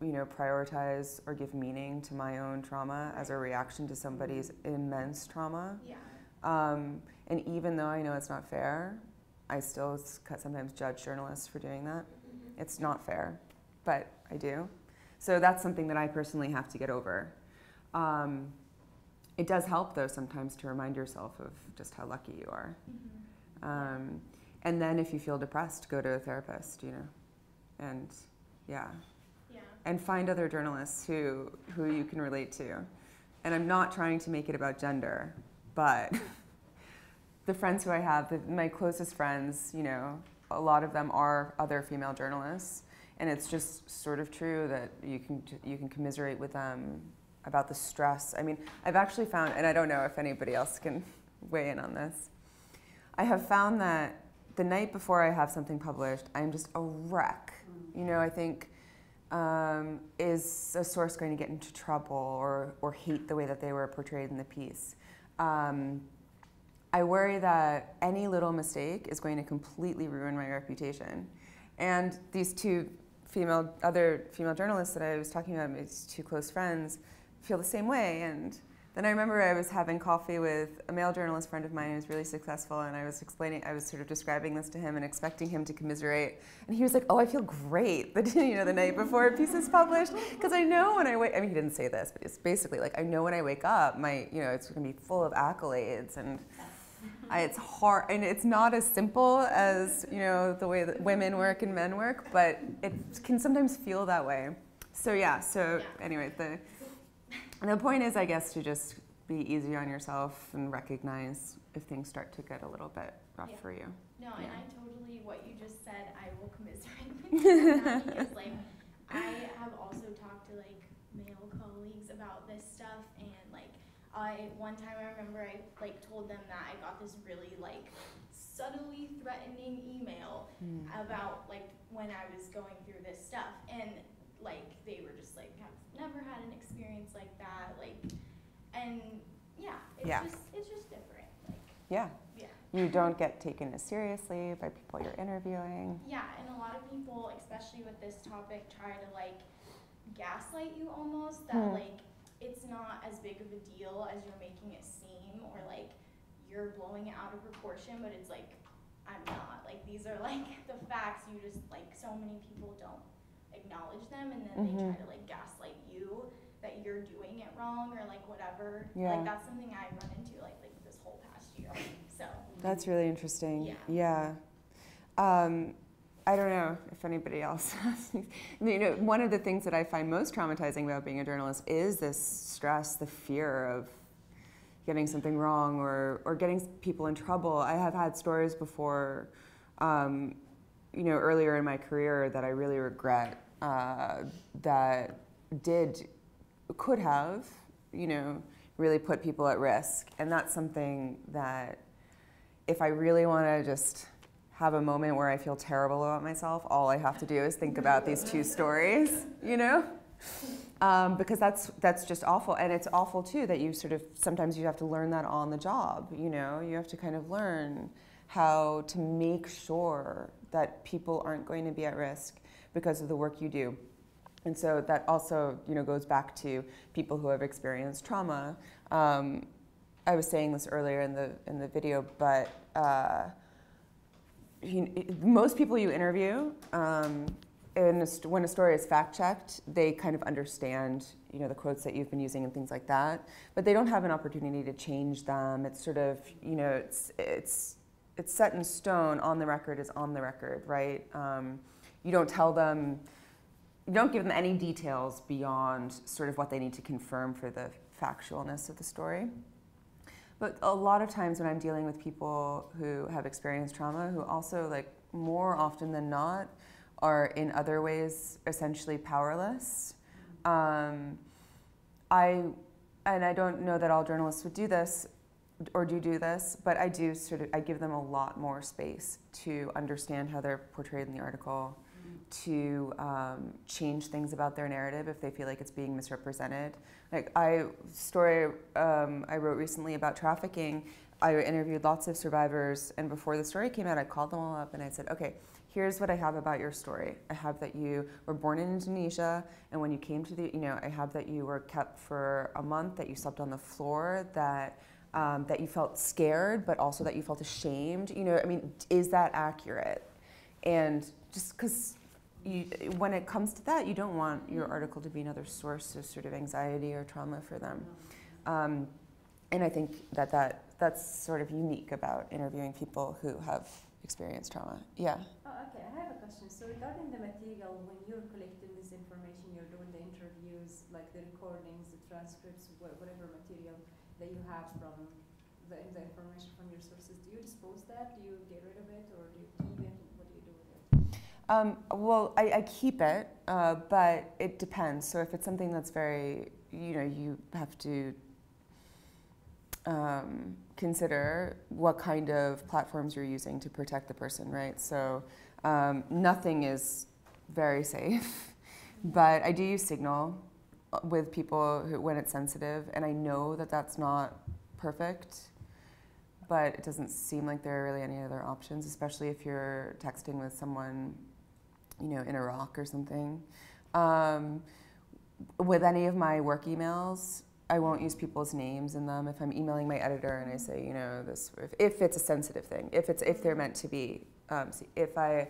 you know, prioritize or give meaning to my own trauma as a reaction to somebody's immense trauma. Yeah. And even though I know it's not fair, I still sometimes judge journalists for doing that. It's not fair, but I do. So that's something that I personally have to get over. It does help, though, sometimes to remind yourself of just how lucky you are. And then if you feel depressed, go to a therapist, you know, and and find other journalists who you can relate to. And I'm not trying to make it about gender, but the friends who I have, my closest friends, you know, a lot of them are other female journalists, and it's just sort of true that you can commiserate with them about the stress. I mean, I've actually found, and I don't know if anybody else can weigh in on this, I have found that the night before I have something published, I'm just a wreck. You know, I think, is a source going to get into trouble or hate the way that they were portrayed in the piece? I worry that any little mistake is going to completely ruin my reputation. And these other female journalists that I was talking about, my two close friends, feel the same way. And then I remember I was having coffee with a male journalist friend of mine who's really successful, and I was sort of describing this to him and expecting him to commiserate. And he was like, "Oh, I feel great the night before a piece is published, because I know when I wake." I mean, he didn't say this, but it's basically like, I know when I wake up, it's going to be full of accolades, and it's hard, and it's not as simple as, you know, the way that women work and men work, but it can sometimes feel that way. So anyway, the point is, I guess, to just be easy on yourself and recognize if things start to get a little bit rough for you. No, and I totally, what you just said, I will commiserate with you on that, because like, I have also talked to like male colleagues about this stuff, and like, one time I remember I like told them that I got this really like subtly threatening email about like when I was going through this stuff, and like they were just like, I've never had an experience like that, like, and it's just different, like you don't get taken as seriously by people you're interviewing. And a lot of people, especially with this topic, try to like gaslight you almost, that like it's not as big of a deal as you're making it seem, or like you're blowing it out of proportion, but it's like, I'm not. Like, these are like the facts. You just, like, so many people don't acknowledge them, and then they try to like gaslight you that you're doing it wrong, or like whatever. Like, that's something I've run into like this whole past year. So that's really interesting. I don't know if anybody else has. You know, one of the things that I find most traumatizing about being a journalist is this stress, the fear of getting something wrong or getting people in trouble. I have had stories before, you know, earlier in my career that I really regret, that could have, you know, really put people at risk. And that's something that if I really want to just have a moment where I feel terrible about myself, all I have to do is think about these two stories, you know? Because that's just awful. And it's awful too that you sometimes you have to learn that on the job, you know? You have to kind of learn how to make sure that people aren't going to be at risk because of the work you do. And so that also, you know, goes back to people who have experienced trauma. I was saying this earlier in the video, but most people you interview, when a story is fact-checked, they kind of understand, you know, the quotes that you've been using and things like that, but they don't have an opportunity to change them. It's sort of, you know, it's set in stone. On the record is on the record, right? You don't tell them, you don't give them any details beyond sort of what they need to confirm for the factualness of the story. But a lot of times when I'm dealing with people who have experienced trauma, who also, like, more often than not, are in other ways essentially powerless. I don't know that all journalists would do this or do this, but I give them a lot more space to understand how they're portrayed in the article, to change things about their narrative if they feel like it's being misrepresented. Like I wrote recently about trafficking. I interviewed lots of survivors, and before the story came out, I called them all up and I said, okay, here's what I have about your story. I have that you were born in Indonesia, and when you came to the, I have that you were kept for a month, that you slept on the floor, that that you felt scared, but also that you felt ashamed. I mean, is that accurate? And just because when it comes to that, you don't want your article to be another source of sort of anxiety or trauma for them. And I think that's sort of unique about interviewing people who have experienced trauma. Yeah. Oh, okay, I have a question. So regarding the material, when you're collecting this information, you're doing the interviews, like the recordings, the transcripts, whatever material that you have from the information from your sources, do you dispose that? Do you get rid of it, or do you keep it? What do you do with it? Well, I keep it, but it depends. So if it's something that's very, you have to consider what kind of platforms you're using to protect the person, right? So nothing is very safe, but I do use Signal with people when it's sensitive, and I know that that's not perfect, but it doesn't seem like there are really any other options, especially if you're texting with someone, in Iraq or something. With any of my work emails, I won't use people's names in them. If I'm emailing my editor and I say, this, if it's a sensitive thing, if they're meant to be, if I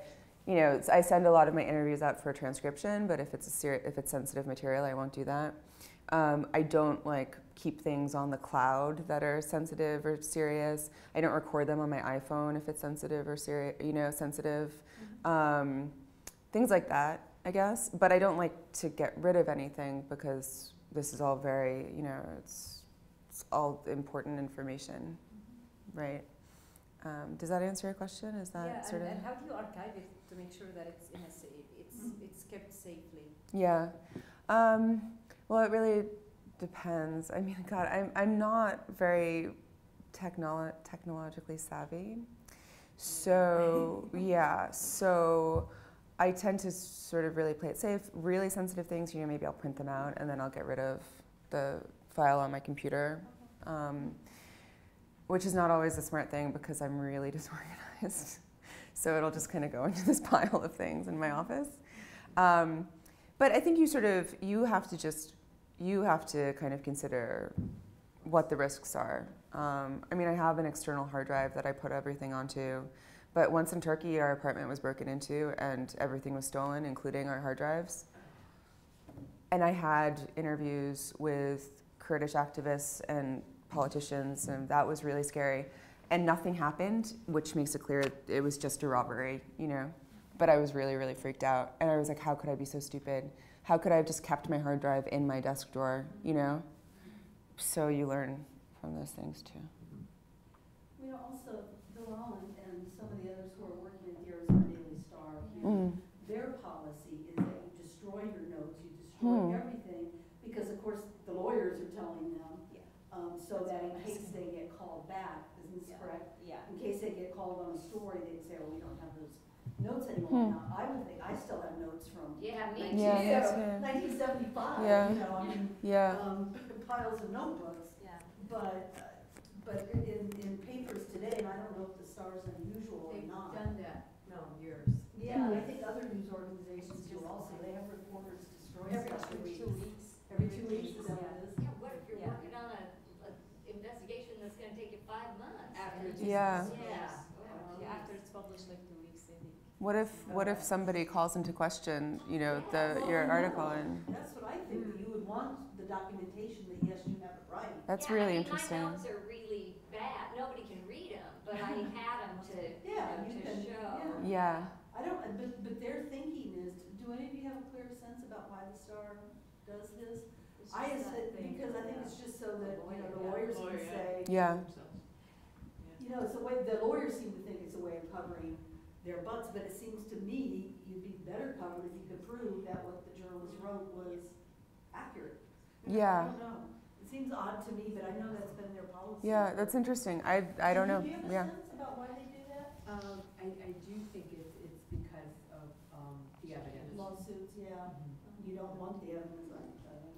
send a lot of my interviews out for transcription, but if it's sensitive material, I won't do that. I don't keep things on the cloud that are sensitive or serious. I don't record them on my iPhone if it's sensitive or serious, sensitive. Things like that, I guess. But I don't like to get rid of anything because this is all very, it's all important information, right? Does that answer your question? Is that sort of? And how do you archive it to make sure that it's kept safely? Yeah. Well, it really depends. I mean, God, I'm not very technologically savvy. So, yeah. So I tend to sort of really play it safe. Really sensitive things, maybe I'll print them out and then I'll get rid of the file on my computer, which is not always a smart thing because I'm really disorganized. So it'll just kind of go into this pile of things in my office. But I think you have to kind of consider what the risks are. I mean, I have an external hard drive that I put everything onto. But once in Turkey, our apartment was broken into and everything was stolen, including our hard drives. And I had interviews with Kurdish activists and politicians, and that was really scary. And nothing happened, which makes it clear it was just a robbery, But I was really, really freaked out. And I was like, how could I be so stupid? How could I have just kept my hard drive in my desk drawer, So you learn from those things too. Also, Bilal and some of the others who are working at the Arizona Daily Star here, their policy is that you destroy your notes, you destroy everything, because of course the lawyers are telling them, so that in case they get called back, isn't this correct? Yeah. In case they get called on a story, they'd say, well, we don't have those notes anymore. Now, I would think, I still have notes from 1975, piles of notebooks. Yeah. But in papers today, and I don't know if the Star is unusual or not. They've done that, years. Yeah, I think other news organizations do also. They have reporters destroy stuff Every 2 weeks. Every 2 weeks, is that what it is? Yeah, what if you're working on an investigation that's gonna take you 5 months? After it's published, 2 weeks, I think. What if somebody calls into question, your article and? That's what I think. You would want the documentation that yes, you have it right. That's really interesting. My notes are really bad. Nobody can read them, but I had them to show. Yeah. I don't. But their thinking is: do any of you have a clear sense about why the Star does this? Because I think it's just so that the lawyers can say. Yeah. It's a way. The lawyers seem to think it's a way of covering their butts, but it seems to me you'd be better covered if you could prove that what the journalist wrote was accurate. Yeah. I don't know. It seems odd to me, but I know that's been their policy. Yeah, that's interesting. I don't know. Do you have a sense about why they do that? I do think it's because of the evidence. Lawsuits, yeah. You don't want the evidence.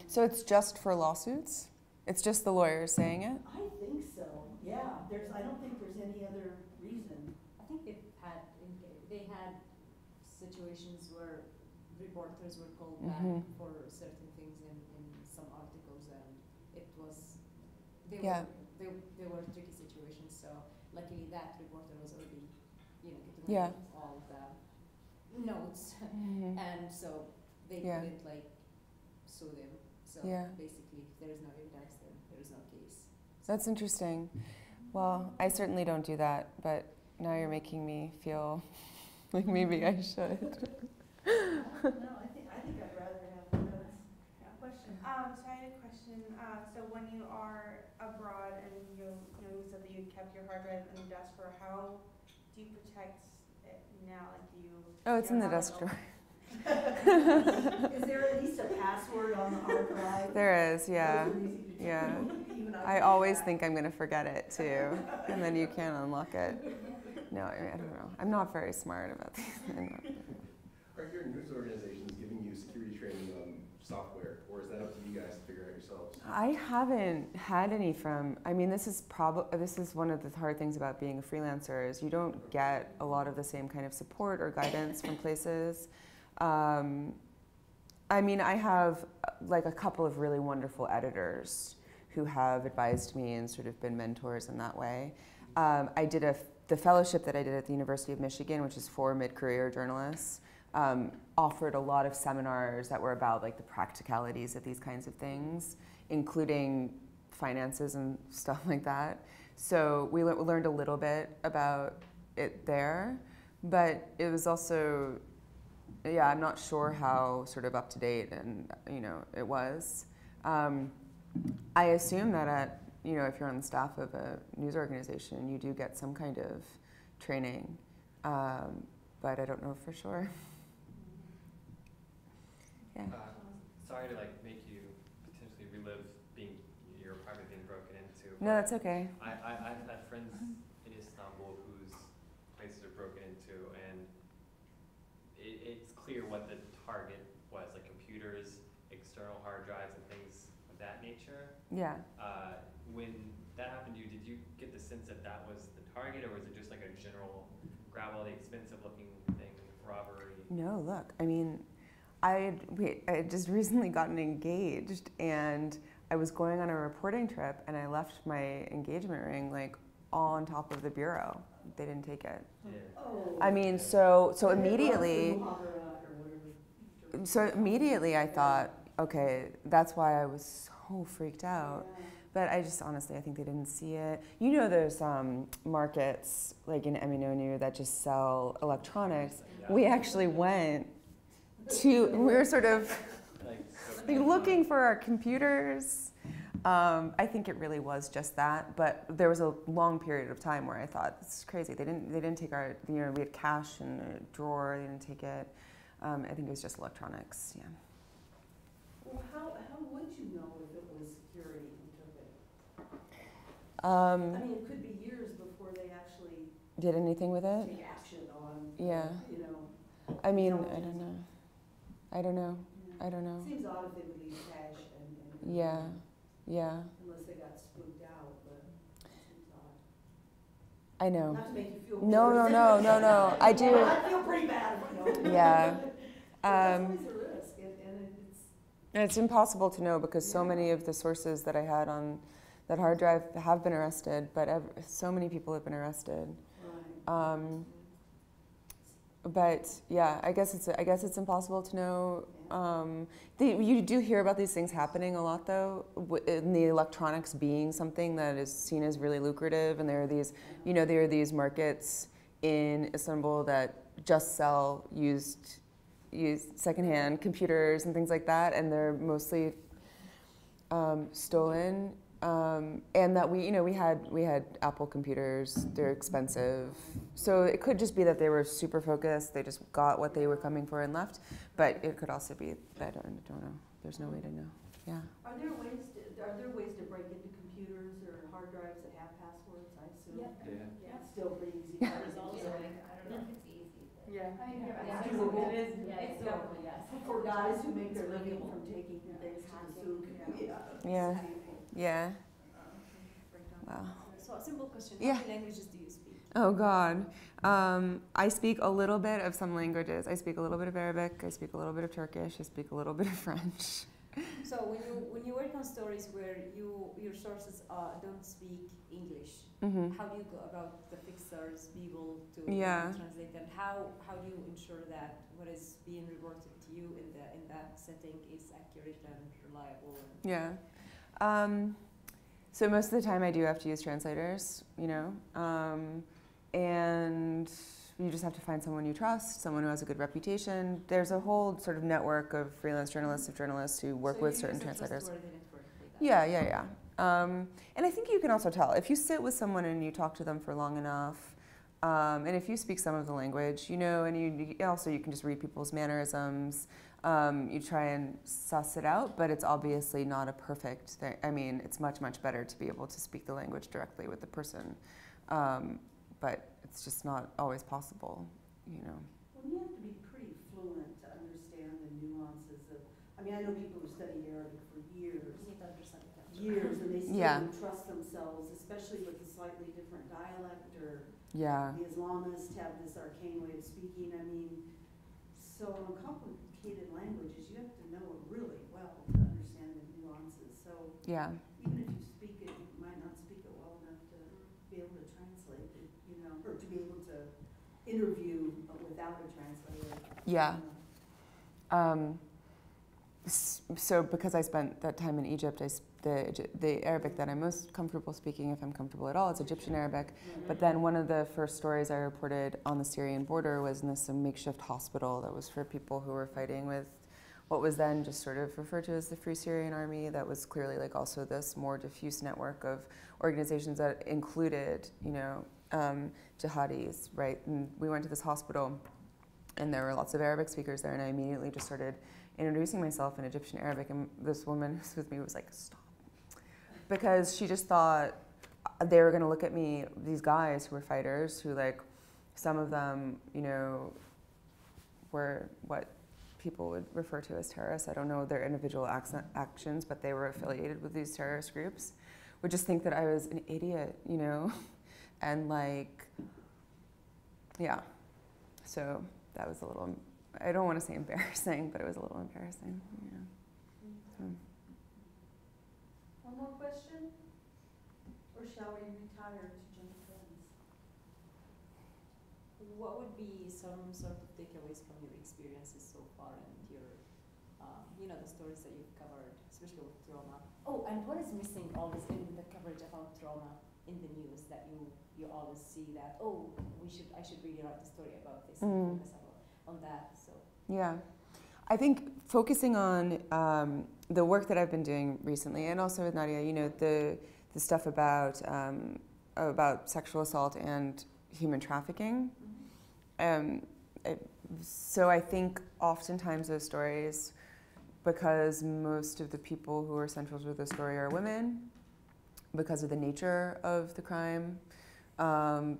So it's just for lawsuits? It's just the lawyers saying it? I think so. Yeah, I don't think there's any other reason. I think they had situations where reporters were called back for certain things in some articles, and they were tricky situations. So luckily that reporter was already, getting all the notes, and so they couldn't sue them. So basically, if there is no evidence, then there is no case. That's interesting. Well, I certainly don't do that, but now you're making me feel like maybe I should. No, I think I'd rather have the notes. Question. So I had a question. So when you are abroad and you said that you kept your hard drive in the desk drawer, how do you protect it now? Like, do you? Oh, it's in the desk drawer. Is there at least a password on the hard drive? There is, yeah. Yeah. I always think I'm going to forget it too, and then you can't unlock it. No, I don't know. I'm not very smart about these. Are your news organizations giving you security training on software, or is that up to you guys to figure out yourselves? I haven't had any from. I mean, this is one of the hard things about being a freelancer is you don't get a lot of the same kind of support or guidance from places. I mean, I have a couple of really wonderful editors who have advised me and sort of been mentors in that way. I did the fellowship that I did at the University of Michigan, which is for mid-career journalists, offered a lot of seminars that were about the practicalities of these kinds of things, including finances and stuff like that. So we learned a little bit about it there, but it was also, I'm not sure how sort of up to date and it was. I assume that if you're on the staff of a news organization, you do get some kind of training, but I don't know for sure. Yeah. Sorry to make you potentially relive your apartment being broken into. No, that's okay. I've had friends in Istanbul whose places are broken into, and it's clear what the target was, computers, external hard drives, and things of that nature. Yeah. When that happened to you, did you get the sense that that was the target, or was it just a general grab all the expensive looking thing, robbery? No, look, I mean, I had just recently gotten engaged, and I was going on a reporting trip, and I left my engagement ring all on top of the bureau. They didn't take it. Yeah. Oh. I mean, so immediately I thought, okay, that's why I was so freaked out. Yeah. But I just honestly, I think they didn't see it. There's markets in Eminönü that just sell electronics. Yeah. We actually went we were sort of looking for our computers. I think it really was just that, but there was a long period of time where I thought, this is crazy. They didn't take our, we had cash in a drawer, they didn't take it. I think it was just electronics, yeah. Well, how would you know if it was security who took it? I mean, it could be years before they actually did anything with it. Take action on. Yeah. I mean, I don't know. It seems odd if they would leave cash and yeah. Unless they got spooked out, but it seems odd. I know. Not to make you feel No. I do. I feel pretty bad, Yeah. That's always a risk, and it's impossible to know because so many of the sources that I had on that hard drive have been arrested, but so many people have been arrested. Right. But yeah, I guess it's impossible to know. You do hear about these things happening a lot, though, in the electronics being something that is seen as really lucrative, and there are these markets in Istanbul that just sell used secondhand computers and things like that, and they're mostly stolen. And that we had Apple computers. They're expensive, so it could just be that they were super focused. They just got what they were coming for and left. But it could also be I don't know. There's no way to know. Yeah. Are there ways to break into computers or hard drives that have passwords? I assume. Yeah. It's still pretty easy. I don't know if it's easy. But Yeah. it's doable. It's doable, yes. For guys who make their living from taking things to the souk. Yeah. Wow. So So a simple question, Yeah. how many languages do you speak? Oh God. I speak a little bit of some languages. I speak a little bit of Arabic. I speak a little bit of Turkish. I speak a little bit of French. So when you work on stories where your sources don't speak English, how do you go about the fixers, be able to translate them? How do you ensure that what is being reported to you in that setting is accurate and reliable? Yeah. So most of the time I do have to use translators, you know, and you just have to find someone you trust, someone who has a good reputation. There's a whole sort of network of freelance journalists who work with certain translators. Yeah. And I think you can also tell if you sit with someone and you talk to them for long enough, and if you speak some of the language, you know, and you can just read people's mannerisms. You try and suss it out, but it's obviously not a perfect thing. I mean, it's much better to be able to speak the language directly with the person, but it's just not always possible, you know. Well, you have to be pretty fluent to understand the nuances of. I mean, I know people who studied Arabic for years. You need to understand the culture. Years, and they still don't trust themselves, especially with a slightly different dialect, or the Islamists have this arcane way of speaking. I mean, so in complicated languages, you have to know it really well to understand the nuances. So even if you speak it, you might not speak it well enough to be able to translate it, you know, or to be able to interview without a translator. Yeah. So because I spent that time in Egypt, the Arabic that I'm most comfortable speaking, if I'm comfortable at all, is Egyptian Arabic. But then one of the first stories I reported on the Syrian border was in this makeshift hospital that was for people who were fighting with what was then just sort of referred to as the Free Syrian Army. That was clearly like also this more diffuse network of organizations that included, you know, jihadis, right? And we went to this hospital and there were lots of Arabic speakers there, and I immediately just started introducing myself in Egyptian Arabic, and this woman who's with me was like, stop. Because she just thought they were gonna look at me, these guys who were fighters, who like, some of them, you know, were what people would refer to as terrorists. I don't know their individual actions, but they were affiliated with these terrorist groups, would just think that I was an idiot, you know? And like, yeah, so that was a little, I don't want to say embarrassing, but it was a little embarrassing. Yeah. So. One more question? Or shall we retire to jump friends? What would be some sort of takeaways from your experiences so far and your, you know, the stories that you've covered, especially with trauma? Oh, and what is missing always in the coverage about trauma in the news that you always see that, oh, I should really write a story about this and focus on that. So yeah, I think focusing on the work that I've been doing recently, and also with Nadia, you know, the stuff about sexual assault and human trafficking. So I think oftentimes those stories, because most of the people who are central to the story are women, because of the nature of the crime,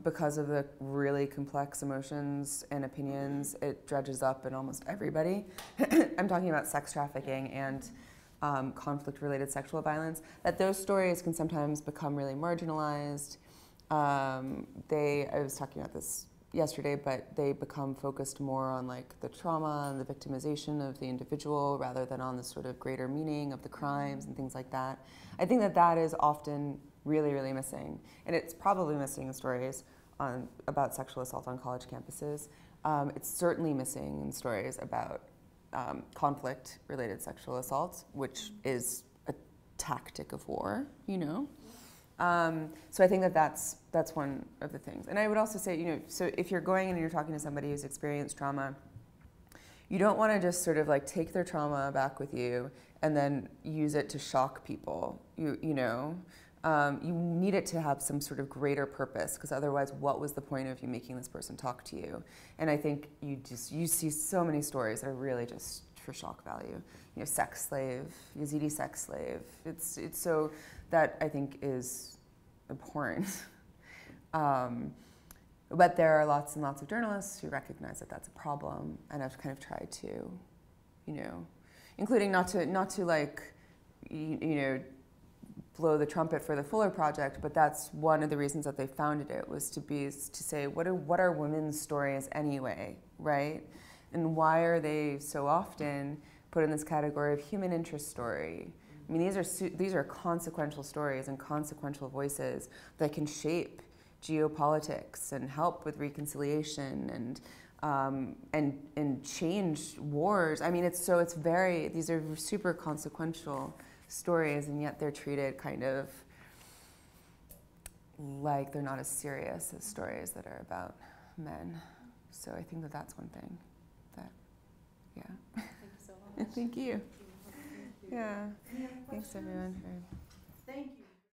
because of the really complex emotions and opinions, it dredges up in almost everybody. I'm talking about sex trafficking and conflict-related sexual violence, that those stories can sometimes become really marginalized. I was talking about this yesterday, but they become focused more on like the trauma and the victimization of the individual rather than on the sort of greater meaning of the crimes and things like that. I think that is often really, really missing. And it's probably missing in stories about sexual assault on college campuses. It's certainly missing in stories about conflict-related sexual assault, which is a tactic of war, you know? So I think that's one of the things. And I would also say, you know, so if you're going in and you're talking to somebody who's experienced trauma, you don't want to just sort of like take their trauma back with you and then use it to shock people, you know? You need it to have some sort of greater purpose, because otherwise what was the point of you making this person talk to you? And I think you see so many stories that are really just for shock value. You know, sex slave, Yazidi sex slave. It's so that I think is abhorrent. But there are lots and lots of journalists who recognize that that's a problem, and I've kind of tried to, you know, including not to like, you know, blow the trumpet for the Fuller Project, but that's one of the reasons that they founded it, was to say, what are women's stories anyway, right? And why are they so often put in this category of human interest story? I mean, these are consequential stories and consequential voices that can shape geopolitics and help with reconciliation and change wars. I mean, these are super consequential stories, and yet they're treated kind of like they're not as serious as stories that are about men. So I think that that's one thing that, yeah. Thank you so much. Thank you. Yeah. Thanks everyone for